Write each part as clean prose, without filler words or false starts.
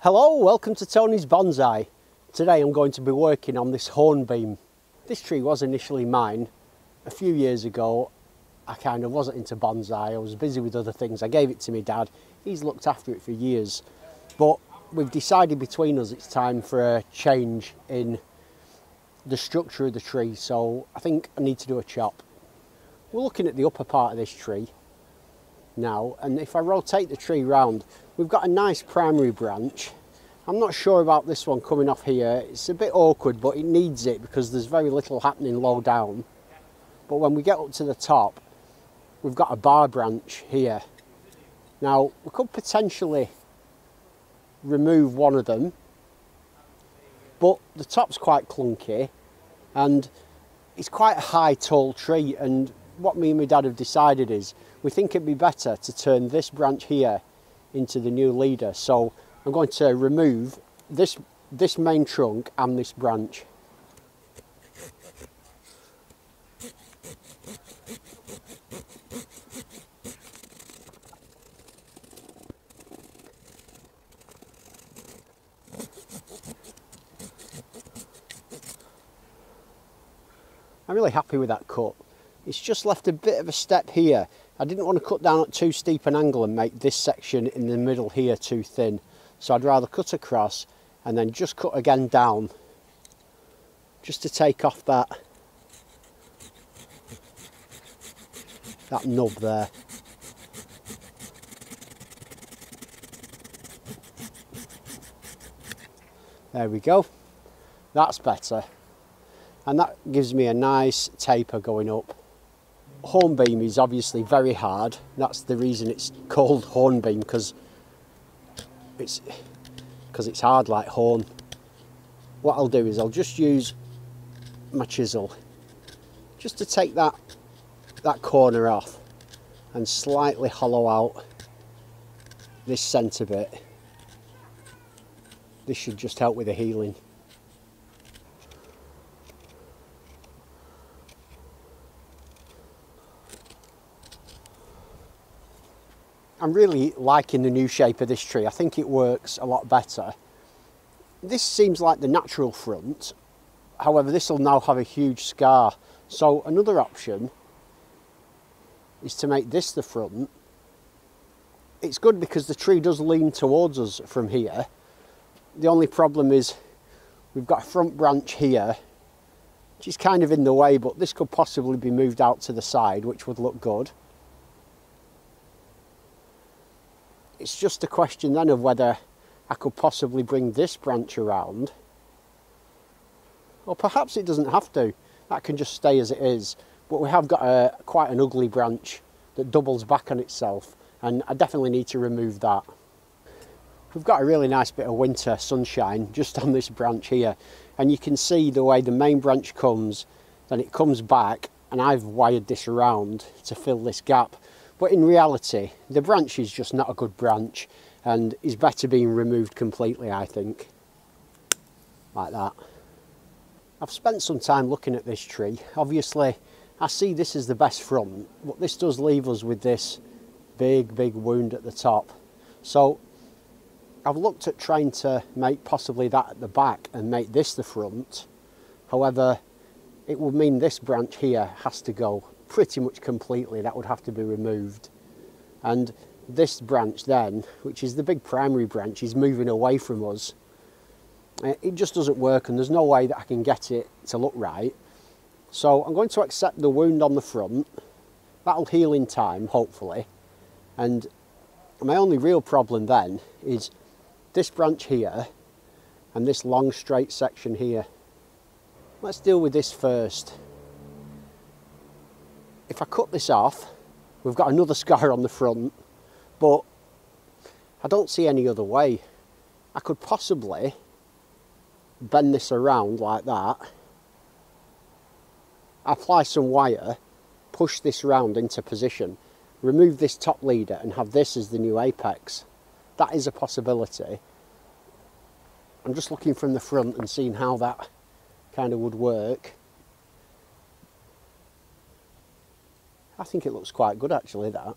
Hello, welcome to Tony's Bonsai. Today I'm going to be working on this hornbeam. This tree was initially mine. A few years ago I kind of wasn't into bonsai, I was busy with other things. I gave it to my dad, he's looked after it for years. But we've decided between us it's time for a change in the structure of the tree, so I think I need to do a chop. We're looking at the upper part of this tree now, and if I rotate the tree round, we've got a nice primary branch. I'm not sure about this one coming off here. It's a bit awkward, but it needs it because there's very little happening low down. But when we get up to the top, we've got a bar branch here. Now, we could potentially remove one of them, but the top's quite clunky and it's quite a high, tall tree, and what me and my dad have decided is we think it'd be better to turn this branch here into the new leader. So I'm going to remove this main trunk and this branch. I'm really happy with that cut. It's just left a bit of a step here. I didn't want to cut down at too steep an angle and make this section in the middle here too thin. So I'd rather cut across and then just cut again down, just to take off that nub there. There we go. That's better. And that gives me a nice taper going up. Hornbeam is obviously very hard. That's the reason it's called hornbeam, because it's hard like horn. What I'll do is I'll just use my chisel just to take that corner off and slightly hollow out this centre bit. This should just help with the healing. I'm really liking the new shape of this tree. I think it works a lot better. This seems like the natural front. However, this will now have a huge scar. So another option is to make this the front. It's good because the tree does lean towards us from here. The only problem is we've got a front branch here, which is kind of in the way, but this could possibly be moved out to the side, which would look good. It's just a question then of whether I could possibly bring this branch around, or perhaps it doesn't have to. That can just stay as it is. But we have got quite an ugly branch that doubles back on itself, and I definitely need to remove that. We've got a really nice bit of winter sunshine just on this branch here, and you can see the way the main branch comes, then it comes back, and I've wired this around to fill this gap. But in reality, the branch is just not a good branch and is better being removed completely, I think. Like that. I've spent some time looking at this tree. Obviously, I see this as the best front, but this does leave us with this big wound at the top. So I've looked at trying to make possibly that at the back and make this the front. However, it would mean this branch here has to go pretty much completely. That would have to be removed, and this branch then, which is the big primary branch, is moving away from us. It just doesn't work, and there's no way that I can get it to look right. So I'm going to accept the wound on the front. That'll heal in time, hopefully. And my only real problem then is this branch here and this long straight section here. Let's deal with this first. If I cut this off, we've got another scar on the front, but I don't see any other way. I could possibly bend this around like that, apply some wire, push this round into position, remove this top leader and have this as the new apex. That is a possibility. I'm just looking from the front and seeing how that kind of would work. I think it looks quite good actually, that.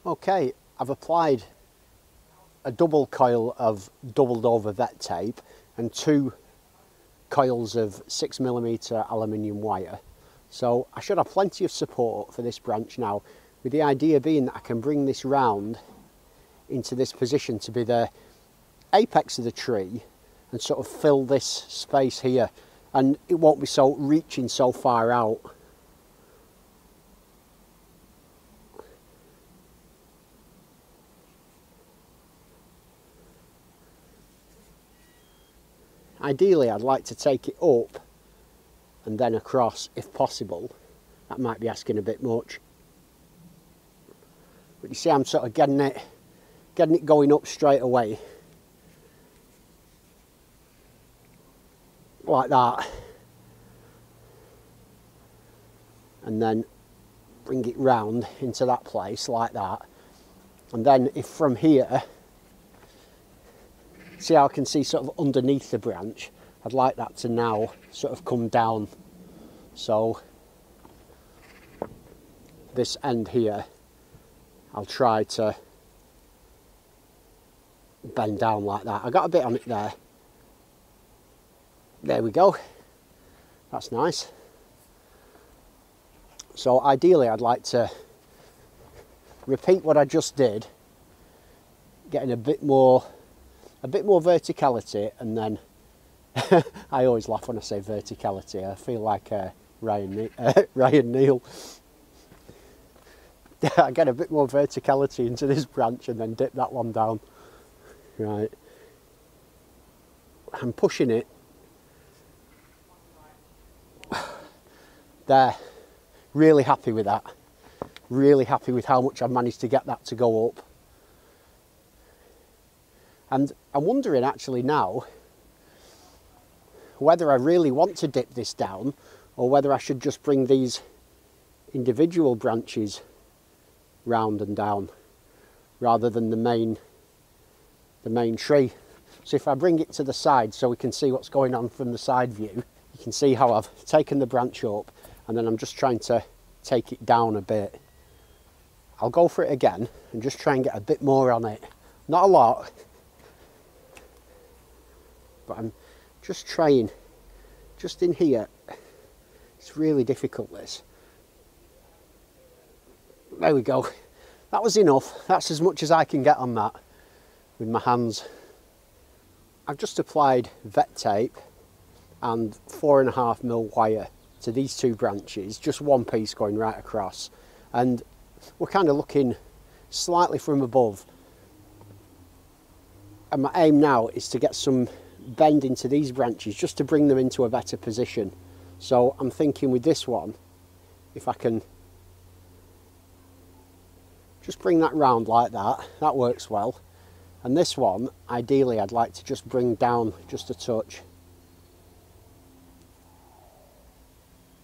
Okay, I've applied a double coil of doubled over vet tape and 2 coils of 6mm aluminium wire. So I should have plenty of support for this branch now, with the idea being that I can bring this round into this position to be the apex of the tree and sort of fill this space here, and it won't be so reaching so far out. Ideally, I'd like to take it up and then across if possible. That might be asking a bit much. But you see, I'm sort of getting it going up straight away. Like that. And then bring it round into that place like that. And then if from here, see how I can see sort of underneath the branch, I'd like that to now sort of come down. So this end here, I'll try to bend down like that. I got a bit on it there. There we go. That's nice. So ideally I'd like to repeat what I just did, getting a bit more verticality, and then I always laugh when I say verticality. I feel like Ryan Neal. I get a bit more verticality into this branch and then dip that one down. Right. I'm pushing it. There. Really happy with that. Really happy with how much I've managed to get that to go up. And I'm wondering actually now whether I really want to dip this down, or whether I should just bring these individual branches round and down rather than the main tree. So if I bring it to the side so we can see what's going on from the side view, you can see how I've taken the branch up and then I'm just trying to take it down a bit. I'll go for it again and just try and get a bit more on it. Not a lot, but I'm just trying, just in here. It's really difficult, this. There we go. That was enough. That's as much as I can get on that with my hands. I've just applied vet tape and 4.5mm wire to these 2 branches, just one piece going right across. And we're kind of looking slightly from above. And my aim now is to get some bend into these branches just to bring them into a better position. So I'm thinking with this one, if I can just bring that round like that, that works well. And this one, ideally I'd like to just bring down just a touch.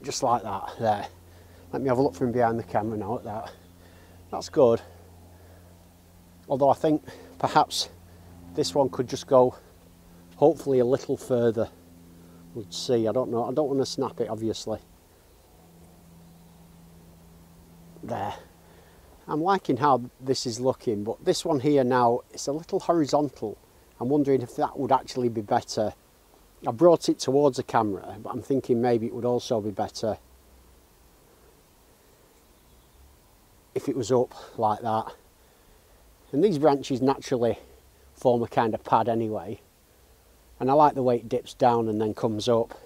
Just like that, there. Let me have a look from behind the camera now at that. That's good. Although I think perhaps this one could just go hopefully a little further. We'll see, I don't know. I don't want to snap it, obviously. There. I'm liking how this is looking, but this one here now, it's a little horizontal. I'm wondering if that would actually be better. I brought it towards the camera, but I'm thinking maybe it would also be better if it was up like that. And these branches naturally form a kind of pad anyway. And I like the way it dips down and then comes up.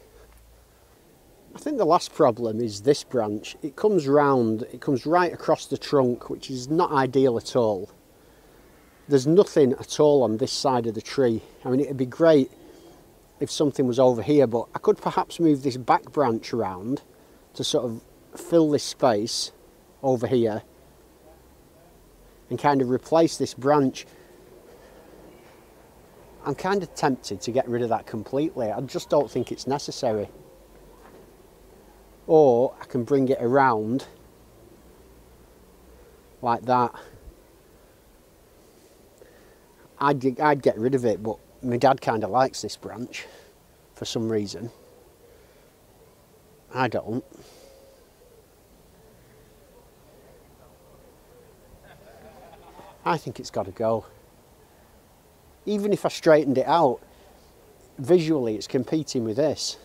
I think the last problem is this branch. It comes round, it comes right across the trunk, which is not ideal at all. There's nothing at all on this side of the tree. I mean, it'd be great if something was over here, but I could perhaps move this back branch around to sort of fill this space over here and kind of replace this branch. I'm kind of tempted to get rid of that completely. I just don't think it's necessary. Or I can bring it around like that. I'd get rid of it, but my dad kind of likes this branch for some reason. I don't. I think it's got to go. even if I straightened it out, visually it's competing with this.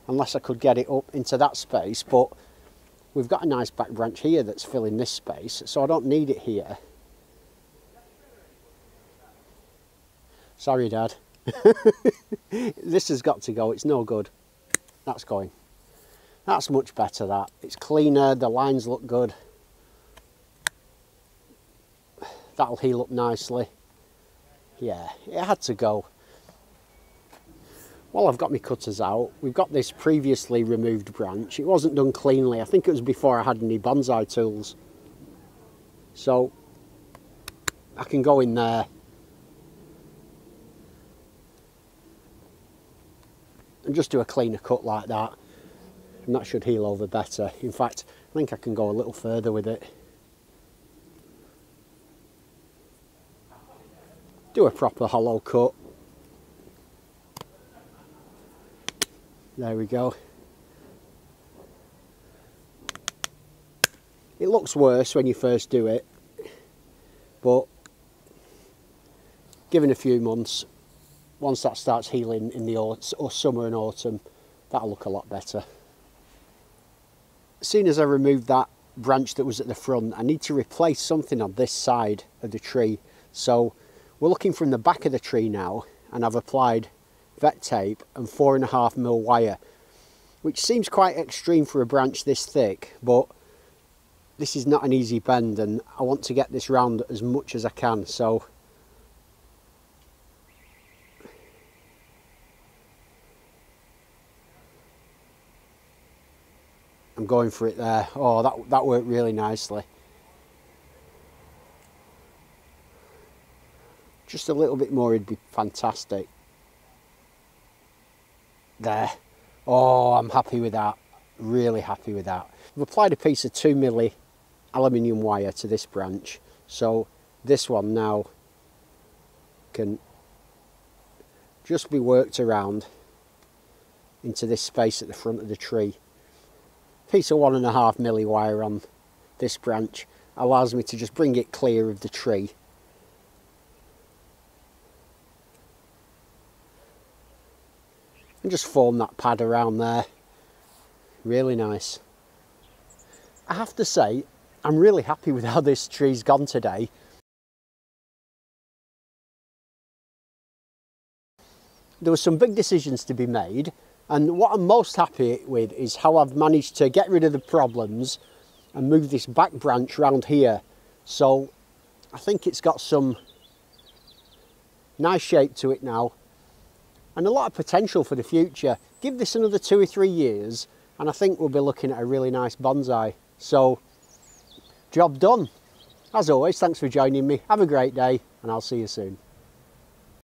Unless I could get it up into that space, but we've got a nice back branch here that's filling this space, so I don't need it here. Sorry, Dad. This has got to go, it's no good. That's going. That's much better, that. It's cleaner, the lines look good. That'll heal up nicely. Yeah, it had to go. While I've got my cutters out, we've got this previously removed branch. It wasn't done cleanly. I think it was before I had any bonsai tools. So I can go in there and just do a cleaner cut like that. And that should heal over better. In fact, I think I can go a little further with it. Do a proper hollow cut. There we go. It looks worse when you first do it, but given a few months, once that starts healing in the summer and autumn, that'll look a lot better. As soon as I removed that branch that was at the front, I need to replace something on this side of the tree. So we're looking from the back of the tree now, and I've applied vet tape and 4.5mm wire, which seems quite extreme for a branch this thick, but this is not an easy bend and I want to get this round as much as I can, so I'm going for it there. Oh, that worked really nicely. Just a little bit more would be fantastic. There. Oh, I'm happy with that. Really happy with that. I've applied a piece of 2mm aluminium wire to this branch, so this one now can just be worked around into this space at the front of the tree. Piece of 1.5mm wire on this branch allows me to just bring it clear of the tree. And just form that pad around there. Really nice. I have to say, I'm really happy with how this tree's gone today. There were some big decisions to be made, and what I'm most happy with is how I've managed to get rid of the problems and move this back branch round here. So I think it's got some nice shape to it now, and a lot of potential for the future. Give this another 2 or 3 years and I think we'll be looking at a really nice bonsai. So, job done. As always, thanks for joining me. Have a great day and I'll see you soon.